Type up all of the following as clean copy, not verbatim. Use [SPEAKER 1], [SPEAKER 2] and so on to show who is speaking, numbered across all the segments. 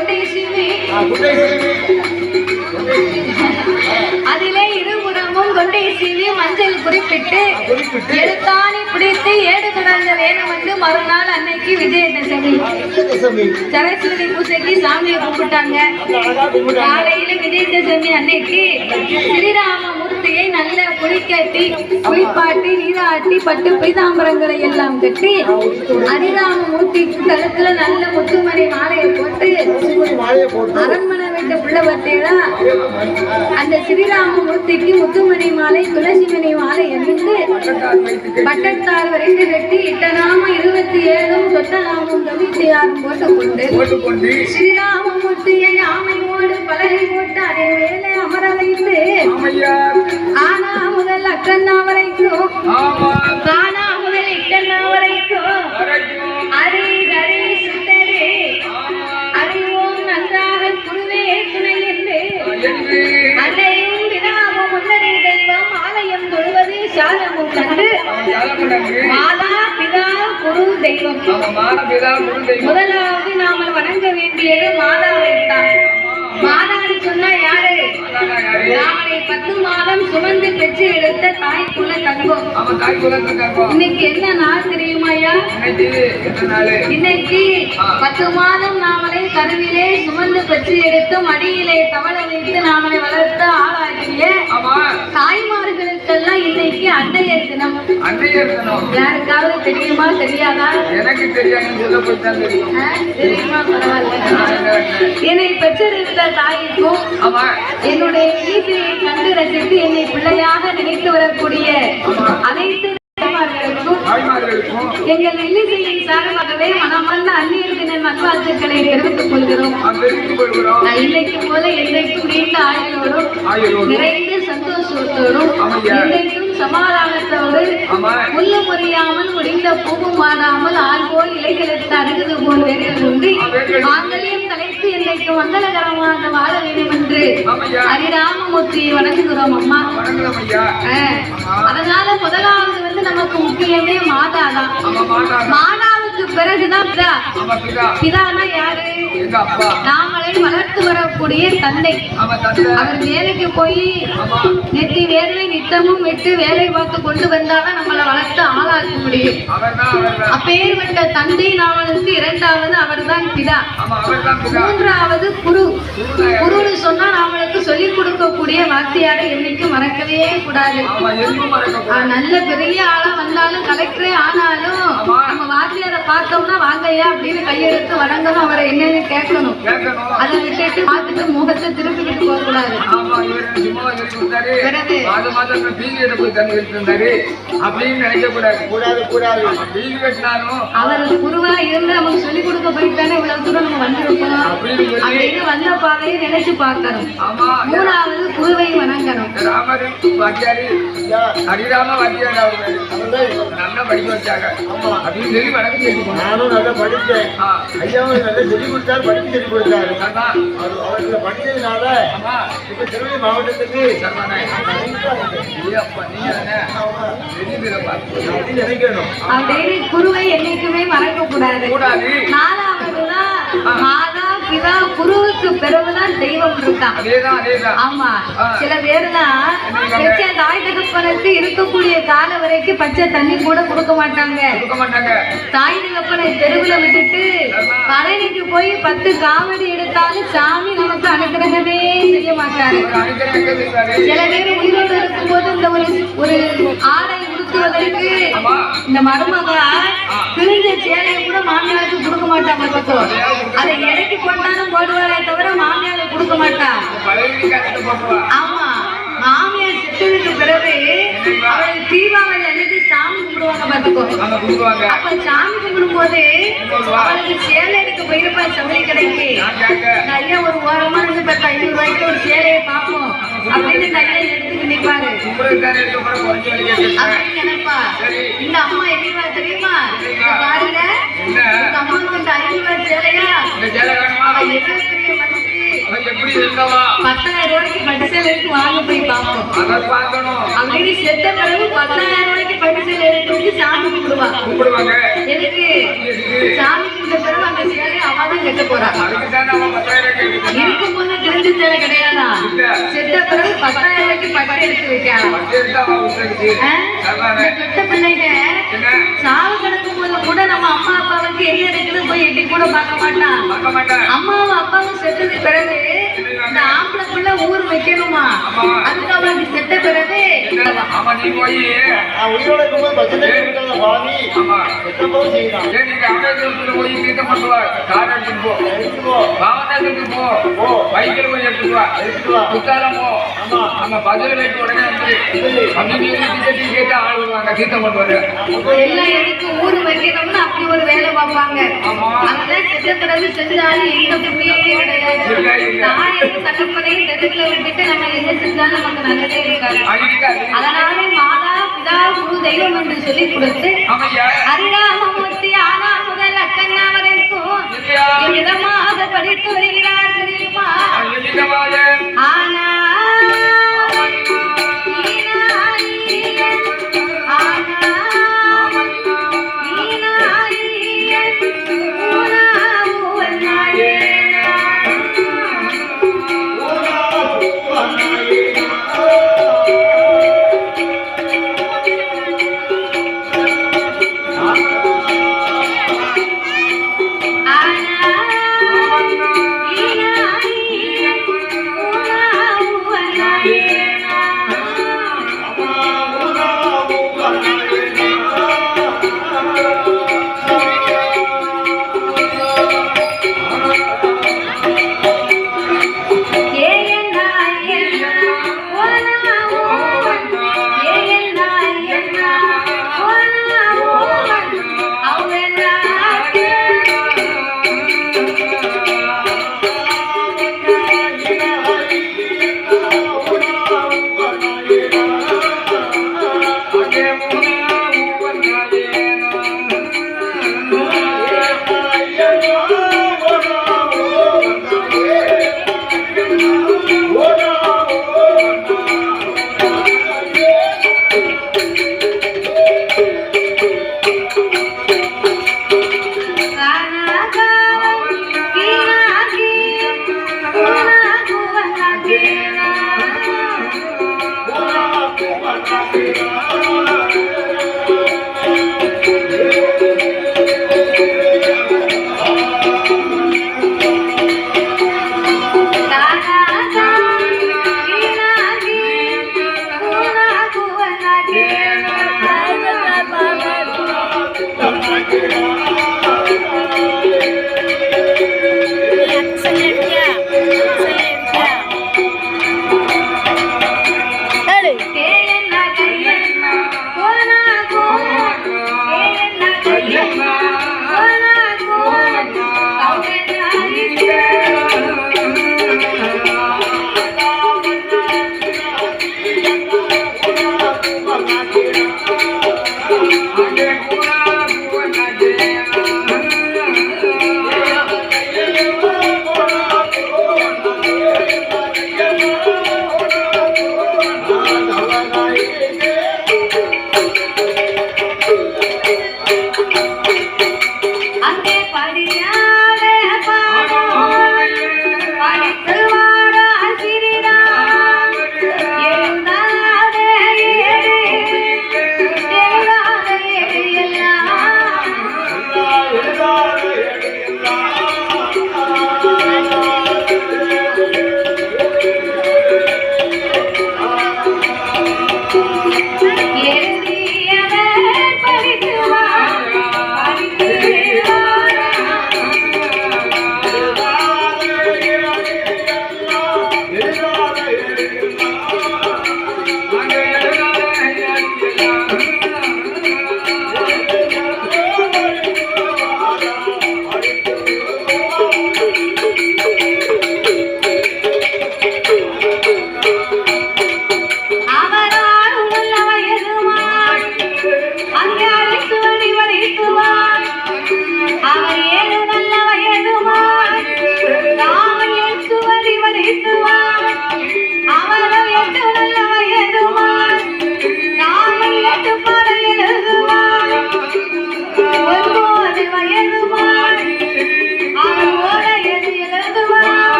[SPEAKER 1] கொண்டை சீவி அதிலே இருபுறமும் கொண்டை சீவி மஞ்சள் குறிப்பிட்டு எழுத்தாணி பிடித்து ஏடு தொடர்ந்த வேணும் வந்து மறுநாள் அன்னைக்கு விஜயதசமி சரஸ்வதி பூஜைக்கு சாமியை கும்பிட்டாங்க. காலையில விஜயதசமி அன்னைக்கு ஸ்ரீராமமூர்த்தியை நல்ல குளிக்கட்டி குளிப்பாட்டி நீராட்டி பட்டு பீதாம்பரங்களை எல்லாம் கட்டி ஹரிராமமூர்த்திக்கு கழுத்துல நல்ல முத்துமணி மாலையை போட்டு அரண்மனை வீட்டு பிள்ளை பார்த்தீங்கன்னா அந்த ஸ்ரீராமமூர்த்திக்கு முத்துமணி மாலை துளசிமணி மாலை எண்ணிட்டு பட்டத்தார் வரைந்து கட்டி இட்டநாமம் 27 சொத்தநாமம் 96 போட்டுக்கொண்டு ஸ்ரீராமமூர்த்தியை ஆமையோடு பலகை போட்டு அதை மேலே அமர வைத்து ஆனா முதல் அக்கண்ணா வரைக்கும் காணா முதல் இக்கண்ணா வரைக்கும் ஹரி ஹரி சுந்தரே அறிவோம் நன்றாக குருவே துணை என்று அன்னையும் வினாவும் முன்னரே தெய்வம் ஆலயம் தொழுவது சாலமும் கண்டு மாதா பிதா குரு தெய்வம் முதலாவது நாம வணங்க வேண்டியது மாதாவை தான். மாதான்னு சொன்னா யாரு? நாமளை 10 மாதம் சுமந்து பெற்று எடுத்த தாய்க்குள்ள தங்கம். இன்னைக்கு என்ன நாள் தெரியுமாயா? இன்னைக்கு 10 மாதம் நாமளை கருவிலே சுமந்து பெற்று எடுத்து மடியிலே தவள வைத்து நாமளை வளர்த்த ஆளாகிய தாய்மார்களுக்கெல்லாம் இன்னைக்கு அன்னையர் தினம். யாருக்காவது தெரியுமா தெரியாதா?
[SPEAKER 2] எனக்கு
[SPEAKER 1] தெரியுமா? பரவாயில்ல. என்னை பெற்றெடுத்த தாய்க்கும் என்னுடைய ஈசையை கண்டு ரசித்து என்னை பிள்ளையாக நினைத்து வரக்கூடிய அனைத்து தாய்மார்களுக்கும் எங்கள் இல்லிசையின் சார்பாகவே மனமார்ந்த அந்நியர் தின நல்வாழ்த்துக்களை தெரிவித்துக் கொள்கிறோம். இன்னைக்கு போல என்றைக்கும் நீண்ட ஆயுளோடும் நிறைந்த சந்தோஷத்தோடும் என்றைக்கும் சமாதானத்தோடு முள்ளு முறியாமல் முடிந்த பூவும் மாறாமல் ஆள் போல் இலைகளுக்கு அருகுது போல் வேறுண்டு மாங்கல்யம் தலைத்து என்னைக்கு மங்களகரமாக வாழ வேண்டும் என்று ஹரிராமமூர்த்தியை வணங்குகிறோம் அம்மா. அதனால முதலாவது வந்து நமக்கு முக்கியமே மாதாதான். மாதாவுக்கு பிறகுதான் பிதா. பிதானா யாரு? நாமளை வளர்த்து வரக்கூடிய தந்தை. அவர் வேலைக்கு போய் நெத்தி வேர்வை நித்தமும் விட்டு வேலை பார்த்து கொண்டு வந்தாதான் நம்மளை வளர்த்து ஆளாக்க முடியும். அப்பேற்பட்ட தந்தை நாமளுக்கு இரண்டாவது அவர் தான் பிதா. மூன்றாவது குரு. குருன்னு சொன்னா நாமளுக்கு சொல்லிக் கொடுக்கக்கூடிய வார்த்தையாரை என்னைக்கு மறக்கவே கூடாது. நல்ல பெரிய ஆளா வந்தாலும் கலெக்டரே ஆனாலும் நம்ம வாத்தியாரை பார்த்தோம்னா வாங்கையா அப்படின்னு கையெடுத்து வணங்கணும். அவரை என்னன்னு கேட்கணும். அதை விட்டுட்டு பார்த்துட்டு முகத்தை திருப்பிக்கிட்டு போக கூடாது. அவர் குருவா இருந்து நமக்கு சொல்லிக் கொடுக்க போயிட்டானே இவ்வளவு தூரம் நம்ம வந்திருக்கோம் அப்படின்னு வந்த பாதையை நினைச்சு பார்க்கணும். மூணாவது குருவை வணங்கணும்.
[SPEAKER 2] ஹரிராம வாத்தியார் நல்லா படிக்க வச்சாங்க அப்படின்னு சொல்லி வணக்கம் கேட்டுக்கணும். நானும் நல்லா படித்தேன். ஐயாவும் நல்லா சொல்லிக் கொடுத்தாரு, படிக்க சொல்லிக் கொடுத்தாரு. அவர்களை படித்ததுனால இப்ப திருவள்ளி மாவட்டத்துக்கு நினைக்கணும்.
[SPEAKER 1] அப்படின்னு குருவை என்னைக்குமே மறக்க கூடாது. நாலாவதுதான் மாதா பிதா குருவுக்கு பிறகுதான் தெய்வம் இருக்கான். ஆமா, சில பேர்லாம் பெற்ற தாய் தகப்பனுக்கு இருக்கக்கூடிய கால வரைக்கும் பச்சை தண்ணி கூட கொடுக்க மாட்டாங்க. தாய் தகப்பனை தெருவுல விட்டுட்டு பழனிக்கு போய் 10 காவடி எடுத்தாலும் சாமி நமக்கு அனுகிரகமே செய்ய மாட்டாரு. சில பேர் உயிரோடு இருக்கும்போது இந்த ஒரு ஆடை உடுத்துவதற்கு இந்த மருமக கிழிஞ்ச சேலையை கூட மாமியாருக்கு கொடுக்க மாட்டாங்க. பக்கம் அதை இடைக்கு போட்டாலும் போடுவாரே தவிர மாமியாருக்கு கொடுக்க மாட்டா. ஆமா, மாமியார் செத்ததுக்கு பிறகு அவள் தீபாவளி அன்னைக்கு சாமி கும்பிடுவாங்க. பாத்துக்கோ, அப்ப சாமி கும்பிடும் போது அவளுக்கு சேலை எடுக்க போயிருப்பா சவுளி கடைக்கு. ஐயா ஒரு ஓரமா இருந்து 500 ரூபாய்க்கு ஒரு சேலையை பார்ப்போம் அப்படின்னு ஐயா எடுத்துட்டு நிற்பாரு அப்படின்னு நினைப்பா. இந்த அம்மா என்னவா தெரியுமா? பாருங்க, உங்க அம்மாவுக்கு இந்த 500 ரூபாய் சேலையா எவ்வளவு பெரிய மனசு.
[SPEAKER 2] இப்படி இருக்கவா
[SPEAKER 1] 10,000 ரூபாய்க்கு பட்டு சேலை எடுத்து வாங்க போய் பார்ப்போம்.
[SPEAKER 2] அதை பார்க்கணும்.
[SPEAKER 1] அப்படி செத்த பிறகு 10,000 ரூபாய்க்கு பட்டு சேலை எடுத்து வச்சு சாமி
[SPEAKER 2] கும்பிடுவாங்க.
[SPEAKER 1] எதுக்கு? சாமி கும்பிட்ட பிறகு அந்த சேலை அவதான் கட்ட போறா. இருக்கும்போது தெரிஞ்ச சேலை கிடையாதா? செத்த பிறகு 10,000 ரூபாய்க்கு பட்டு எடுத்து வைக்கலாம். பெத்த பிள்ளைங்க சாவு கிடக்கும் போது கூட நம்ம அம்மா அப்பாவுக்கு என்ன இருக்குன்னு போய் எட்டி கூட பார்க்க மாட்டான். அம்மாவும் அப்பாவும் செத்தது பிறகு இந்த ஆம்பளை பிள்ளை ஊர் வைக்கணுமா? அதுக்கு அவளுக்கு செத்த பிறகு
[SPEAKER 2] உயிரோட இருக்கும்போது பச்சனை பாவி போய் செய்யலாம். போய் தீர்த்தம் பண்ணுவார். கார் எடுத்துட்டு போ, பாவனாக்கு போ, பைக்கில் போய் எடுத்துட்டு வா, குத்தாலம் போ. அங்க பதில் ரேட்டு உடனே வந்து அப்படின்னு கேட்டு ஆள் வருவாங்க. தீர்த்தம் பண்ணுவாரு.
[SPEAKER 1] எல்லாம் எனக்கு ஊர் வைக்கணும்னு அப்படி ஒரு வேலை பார்ப்பாங்க. அதெல்லாம் செத்த பிறகு செஞ்சாலும் எந்த புண்ணியமே கிடையாது. தாயையும் தகப்பனையும் தெருவில் விட்டுட்டு நம்ம என்ன செஞ்சாலும் நமக்கு நல்லதே இருக்காது. அதனாலே மாதா பிதா குரு தெய்வம் என்று சொல்லி கொடுத்து அரிராமமூர்த்தி ஆனா முதல் அக்கண்ணா வரைக்கும் விதமாக படித்து வருகிறார் தெரியுமா? ஆனா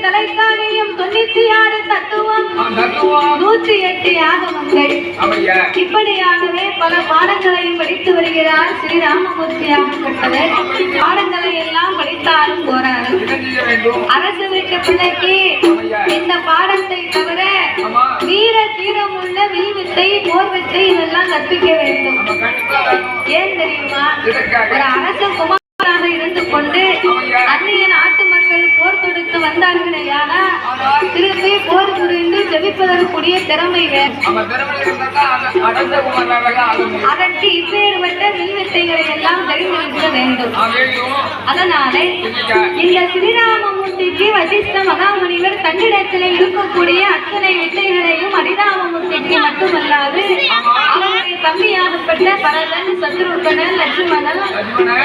[SPEAKER 1] தலைக்காணியும் 96 தத்துவம் 108 ஆகமங்கள் இப்படியாகவே பல பாடங்களையும் படித்து வருகிறார் ஸ்ரீராமமூர்த்தி ஆகப்பட்டவர். பாடங்களை எல்லாம் படித்தாலும் போறாரு. அரசு வீட்டு பிள்ளைக்கு இந்த பாடத்தை தவிர வீர தீரமுள்ள வில்வித்தை போர்வித்தை இதெல்லாம் கற்பிக்க வேண்டும். ஏன் தெரியுமா? ஒரு அரச குமாராக இருந்து கொண்டு அந்நிய நாட்டு மக்கள் போர் தொடுத்து வந்தார்களேயான திருப்பி போர் புரிந்து ஜெபிப்பதற்குரிய திறமை வேண்டும். அதற்கு இப்பேற்பட்ட வில்வித்தைகளை எல்லாம் தெரிந்திருக்க வேண்டும். அதனாலே இந்த ஸ்ரீராமமூர்த்திக்கு வசிஷ்ட மகாமுனிவர் தன்னிடத்திலே இருக்கக்கூடிய அத்தனை வித்தைகளையும் ஹரிராமமூர்த்திக்கு மட்டுமல்லாது அவருடைய தம்பியாகப்பட்ட பரதன், சத்ருகனன், லட்சுமணன்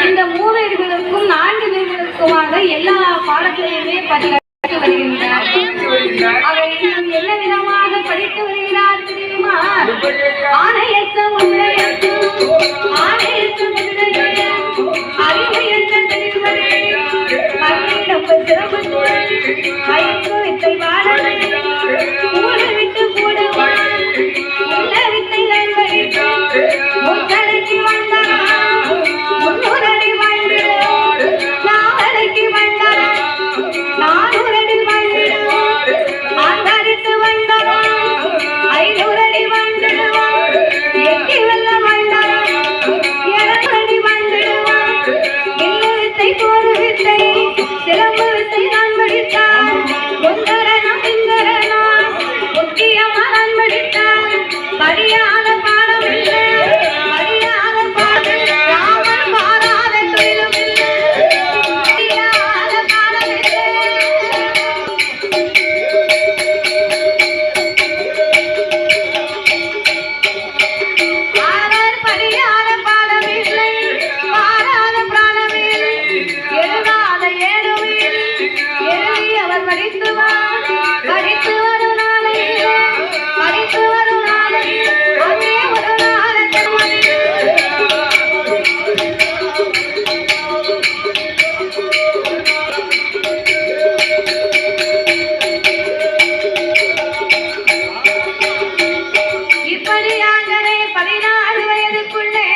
[SPEAKER 1] இந்த மூவர்களுக்கும் 4 பேர்களுக்குமாக எல்லா பாடங்களையுமே படித்து வருகின்றார். அவர் இன்னும் என்ன விதமாக படித்து வருகிறார் தெரியுமா? ஆணையற்ற உண்மையற்ற ஆணையற்ற அறிவை என்ற தெரிவதே மண்ணிடம் சிறப்பு ஐந்து வித்தை பாடலை கூடு விட்டு கூடுவார் உள்ள வித்தைகள் படித்தார் முத்தடைக்கு வந்தார் 300 அடி வாழ்ந்திடுவார் நாவலைக்கு வந்தார் 400 அடி வாழ்ந்திடுவார் ஆந்தரித்து வந்தார் 500 அடி வாழ்ந்திடுவார் எட்டி வெல்ல வந்தார் 700 அடி வாழ்ந்திடுவார் வில்லு வித்தை போர் வித்தை சிலம்பு வித்தை நான் படித்தார் முந்தரனா பிந்தரனா முக்கியமா நான் படித்தார் படியாத பாடம் இல்லை படியாத பாடம் ராமன் மாறாத தொழிலும் இல்லை படியாத பாடம் இல்லை அவர் படியாத பாடம் இல்லை மாறாத பிராணம் இல்லை எழுதாத ஏடும் இல்லை எழுதி அவர் படித்து வரும் நாளையிலே படித்து வரும் நாளையிலே அதே ஒரு நாள் திருமணியிலே இப்படியாகவே 14 வயதுக்குள்ளே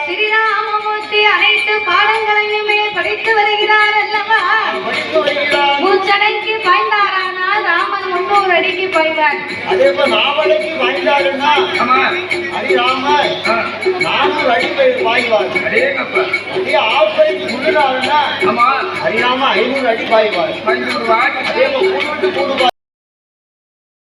[SPEAKER 1] ஸ்ரீராமமூர்த்தி அனைத்து பாடங்களையுமே படித்து வருகிறார் அல்லவா? மூச்சடைக்கு பாய்ந்தாரானால் ராமன் 300 அடிக்கு பாய்ந்தார்.
[SPEAKER 2] அதே போல நாவலைக்கு வாய்ந்தாருன்னா ஹரிராமர் 400 அடி பாய்வார். அதே ஆப்பைக்கு முன்னாருன்னா ஹரிராம 500 அடி பாய்வார். அதே போல கூடுவார்